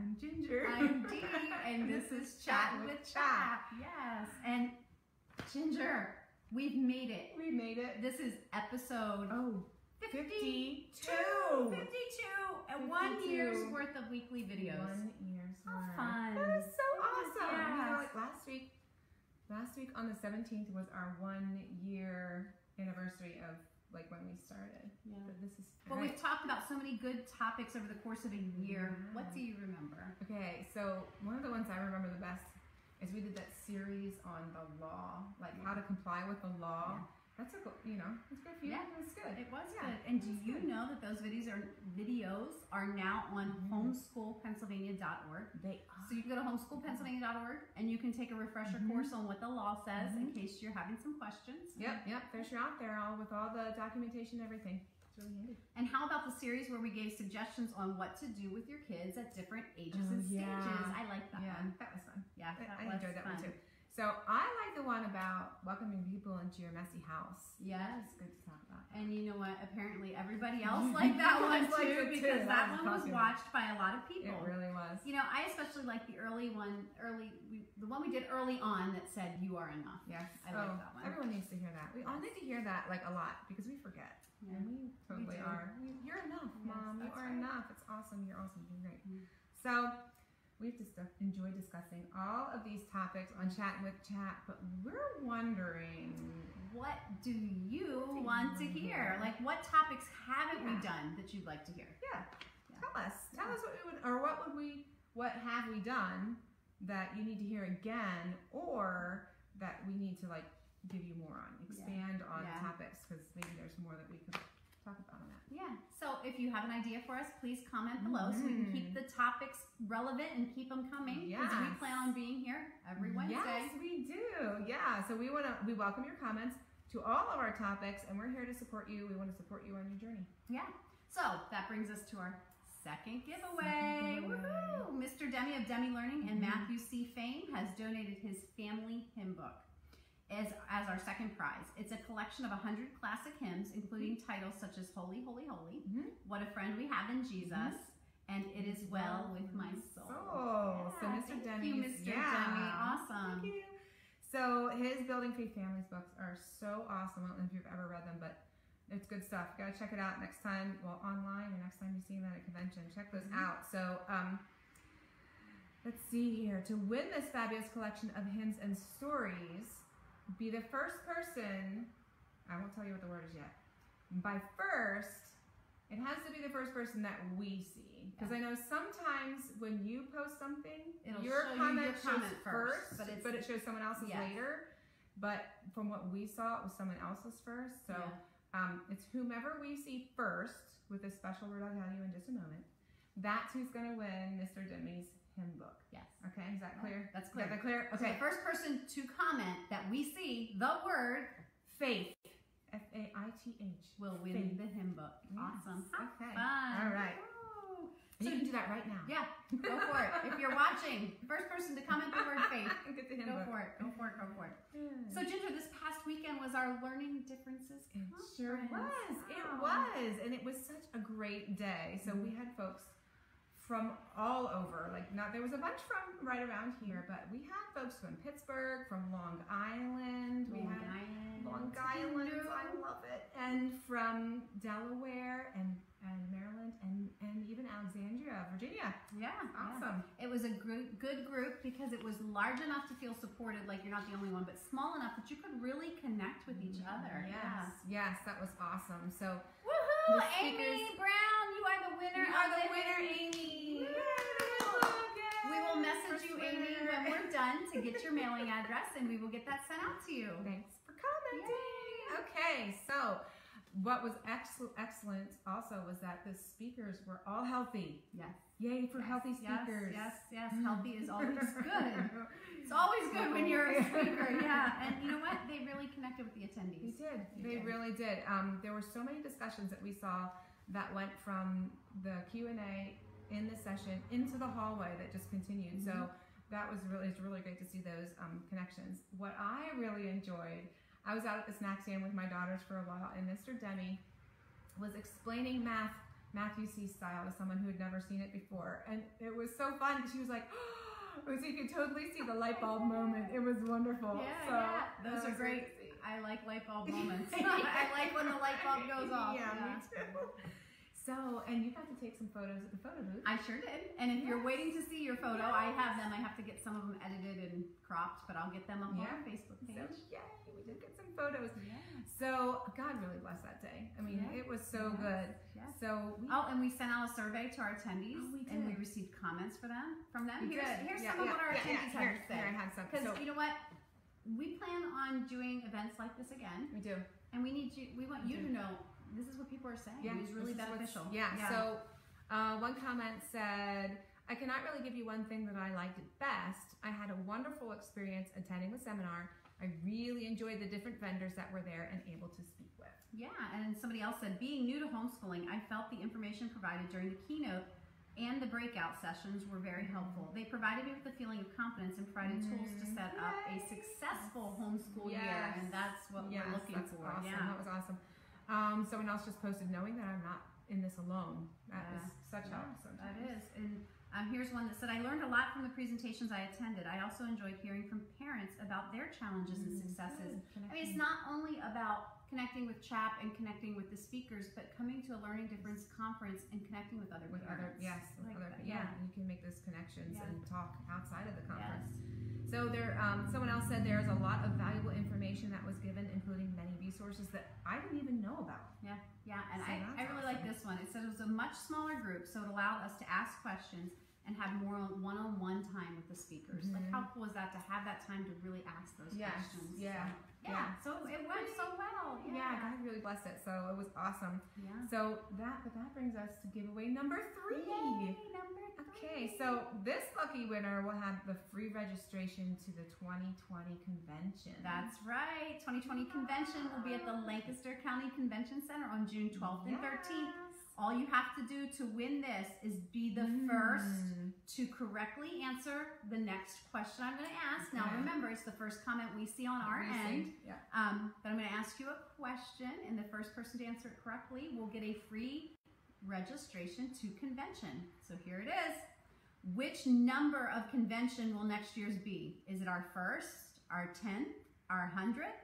I'm Ginger. I'm Dee, and this is Chattin with CHAP. Yes, and Ginger, we've made it. We made it. This is episode 52. 52, and 1 year's worth of weekly videos. 1 year's How worth. fun. That is so awesome. Yes. You know, like last week on the 17th was our 1 year anniversary of like when we started. Yeah. But this is But we've talked about so many good topics over the course of a year. Yeah. What do you remember? Okay, so one of the ones I remember the best is we did that series on the law, like how to comply with the law. Yeah. That's a good, it's good for you. Yeah. It was good. It was Yeah, good. And it do was you good. know that those videos are now on homeschoolpennsylvania.org? They So you can go to homeschoolpennsylvania.org and you can take a refresher course on what the law says in case you're having some questions. Yep. There's your out there with all the documentation and everything. It's really handy. And how about the series where we gave suggestions on what to do with your kids at different ages and stages? I like that one. That was fun. Yeah, I enjoyed that one too. So I like the one about welcoming people into your messy house. Yes. It's good to talk about. And you know what? Apparently everybody else liked that one too, because that one was watched by a lot of people. It really was. You know, I especially like the early one, the one we did early on that said, "You are enough." Yes. I like that one. Everyone needs to hear that. We all need to hear that like a lot because we forget. Yeah. And we totally do. are. You're enough, Mom. You that's are right. enough. It's awesome. You're awesome. You're great. So we've just enjoyed discussing all of these topics on Chattin with CHAP, but we're wondering, what do you want to hear? Like, what topics haven't we done that you'd like to hear? Yeah. Tell us what we would, or what have we done that you need to hear again, or that we need to like give you more on, expand on topics, because maybe there's more that we could talk about on that. Yeah. So if you have an idea for us, please comment below so we can keep the topics relevant and keep them coming. Because we plan on being here every Wednesday. Yes, we do. Yeah. So we welcome your comments to all of our topics, and we're here to support you. We want to support you on your journey. Yeah. So that brings us to our second giveaway. Woohoo! Mr. Demi of Demi Learning and Matthew C. Fame has donated his family hymn book as our second prize. It's a collection of 100 classic hymns, including titles such as Holy, Holy, Holy, What a Friend We Have in Jesus, and It Is Well With My Soul. So Mr. Demi. Thank you, Mr. Demi. Awesome. Thank you. So his Building Faith Families books are so awesome. I don't know if you've ever read them, but it's good stuff. You gotta check it out next time, well, online, or next time you see them at a convention. Check those out. So let's see here. To win this fabulous collection of hymns and stories, be the first person, I won't tell you what the word is yet. By first, it has to be the first person that we see. Because I know sometimes when you post something, your comment shows first, but it shows someone else's later. But from what we saw, it was someone else's first. So it's whomever we see first, with a special word I'll tell you in just a moment. That's who's going to win Mr. Demi's hymn book. Yes. Okay, is that clear? That's clear. Is that clear? Okay. So the first person to comment that we see the word faith, F-A-I-T-H, will win the hymn book. Yes. Awesome. Have Okay. fun. All right. Woo. So you can do that right now. Yeah, go for it. If you're watching, first person to comment the word faith, Get the hymn go book. for it. Go for it. Go for it. So Ginger, this past weekend was our Learning Differences Conference. It sure was. It was. And it was such a great day. So we had folks from all over. There was a bunch from right around here, but we had folks from Pittsburgh, from Long Island. Long Island. I love it. And from Delaware and Maryland and even Alexandria, Virginia. Yeah, awesome. Yeah. It was a good group because it was large enough to feel supported, like you're not the only one, but small enough that you could really connect with each other. Yes, that was awesome. So, woohoo! Amy Brown, you are the winner. Amy. We will message you, Amy, when we're done to get your mailing address, and we will get that sent out to you. Thanks for commenting. Yay. Okay, so what was excellent also was that the speakers were all healthy. Yes. Yay for healthy speakers. Yes. Healthy is always good. It's always good when you're a speaker. Yeah. And you know what? They really connected with the attendees. They really did. There were so many discussions that we saw that went from the Q&A in the session into the hallway that just continued. So that was it's really great to see those connections. What I really enjoyed, I was out at the snack stand with my daughters for a while, and Mr. Demi was explaining math Matthew C. style to someone who had never seen it before. And it was so fun because she was like, so you could totally see the light bulb moment. It was wonderful. Yeah, those are great. I like light bulb moments. I like when the light bulb goes off. Yeah, me too. So, and you got to take some photos at the photo booth. I sure did. And if you're waiting to see your photo, I have them. I have to get some of them edited and cropped, but I'll get them up on our Facebook page. So, yay, we did get some photos. Yeah. So, God really blessed that day. I mean, it was so good. Yes. So, and we sent out a survey to our attendees, and we received comments from them. Here's some of what our attendees had to say. Here, I had some. Because you know what? We plan on doing events like this again. We do. And we want you to know this is what people are saying. Yeah, it was really beneficial. So one comment said, I cannot really give you one thing that I liked best. I had a wonderful experience attending the seminar. I really enjoyed the different vendors that were there and able to speak with. Yeah, and somebody else said, being new to homeschooling, I felt the information provided during the keynote and the breakout sessions were very helpful. They provided me with a feeling of confidence and provided tools to set up a successful homeschool year, and that's what we're looking for. Awesome. Yeah, that was awesome. Someone else just posted, knowing that I'm not in this alone. That is such help. That is. And here's one that said, I learned a lot from the presentations I attended. I also enjoyed hearing from parents about their challenges and successes. I mean, it's not only about connecting with CHAP and connecting with the speakers, but coming to a Learning Difference conference and connecting with other parents. You can make those connections and talk outside of the conference. So there, someone else said there's a lot of valuable information that was given, including many resources that I didn't even know about. And so I really like this one. It said it was a much smaller group, so it allowed us to ask questions and have more one-on-one time with the speakers. Like, how cool is that to have that time to really ask those questions? So it went so well. God really blessed it. So it was awesome. So that brings us to giveaway number 3. Yay, number 3. Okay, so this lucky winner will have the free registration to the 2020 convention. That's right. 2020 convention will be at the Lancaster County Convention Center on June 12th and 13th. All you have to do to win this is be the first to correctly answer the next question I'm going to ask. Now remember, it's the first comment we see on our end. But I'm going to ask you a question, and the first person to answer it correctly will get a free registration to convention. So here it is. Which number of convention will next year's be? Is it our 1st, our 10th, our 100th?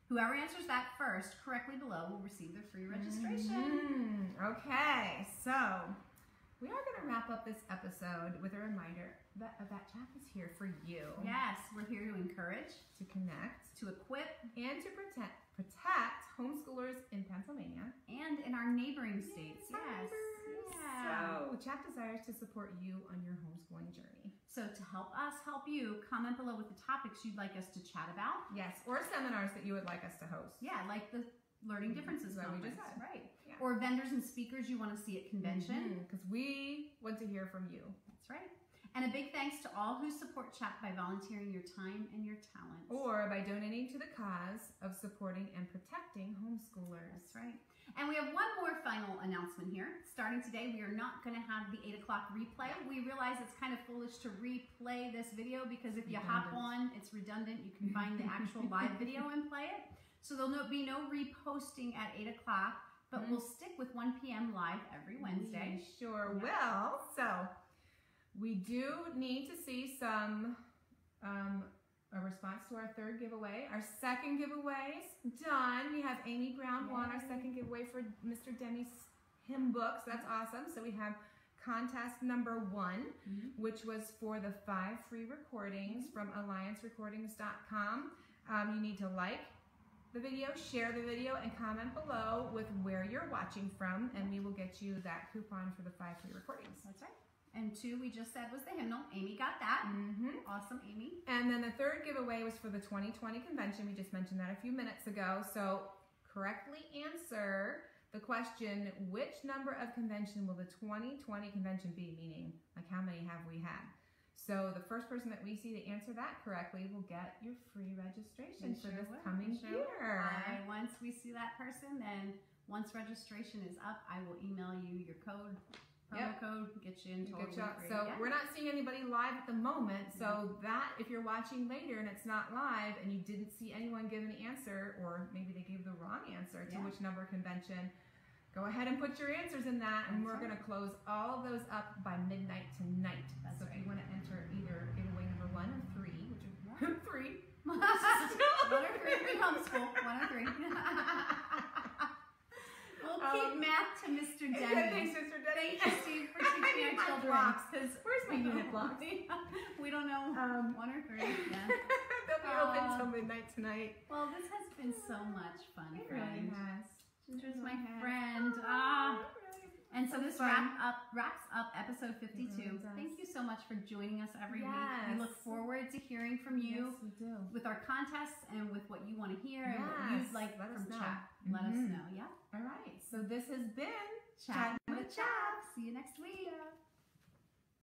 Whoever answers that first correctly below will receive their free registration. Okay, so we are going to wrap up this episode with a reminder that CHAP is here for you. Yes, we're here to encourage, to connect, to equip, and to protect homeschoolers in Pennsylvania and in our neighboring states. So CHAP desires to support you on your homeschooling journey. So to help us help you, comment below with the topics you'd like us to chat about. Yes, or seminars that you would like us to host. Yeah, like the Learning Differences conference. We just said. Right. Yeah. Or vendors and speakers you want to see at convention. Because we want to hear from you. That's right. And a big thanks to all who support CHAP by volunteering your time and your talents. Or by donating to the cause of supporting and protecting homeschoolers. That's right. And we have one more final announcement here. Starting today, we are not going to have the 8 o'clock replay. We realize it's kind of foolish to replay this video because if you hop on, it's redundant. You can find the actual live video and play it. So there'll be no reposting at 8 o'clock, but we'll stick with 1 p.m. live every Wednesday. We sure will. So we do need to see some a response to our 3rd giveaway. Our 2nd giveaway is done. We have Amy Brown won our 2nd giveaway for Mr. Demi's hymn books. That's awesome. So we have contest number 1, which was for the 5 free recordings from alliancerecordings.com. You need to like the video, share the video, and comment below with where you're watching from, and we will get you that coupon for the 5 free recordings. That's right. And 2, we just said, was the hymnal. Amy got that. Awesome, Amy. And then the 3rd giveaway was for the 2020 convention. We just mentioned that a few minutes ago. So correctly answer the question, which number of convention will the 2020 convention be? Meaning, like, how many have we had? So the first person that we see to answer that correctly will get your free registration for this coming year. Once we see that person, then once registration is up, I will email you your code. Promo code, get you in totally free. So we're not seeing anybody live at the moment. So that, if you're watching later and it's not live and you didn't see anyone give an answer, or maybe they gave the wrong answer to which number convention, go ahead and put your answers in that, and That's we're right. going to close all of those up by midnight tonight. That's so if right. you want to enter either giveaway number 1 or 3, which is 3. 1 or 3 homeschool. 1 or 3. We'll keep math to Mr. Denny. Thanks, Mr. Denny. Thank you, Steve, for teaching our children. Where's my unit blocks? We don't know. 1 or 3. Yeah. They'll be open till midnight tonight. Well, this has been so much fun, It friend. really has. Ginger's It my really has. friend. And so this wraps up episode 52. It really does. Thank you so much for joining us every week. Yes. We look forward to hearing from you Yes, we do. with our contests and with what you want to hear and what Yes. you'd like Let from us know. Chap. Let us know. Yeah. All right. So this has been Chattin' Chattin' with CHAP. See you next week.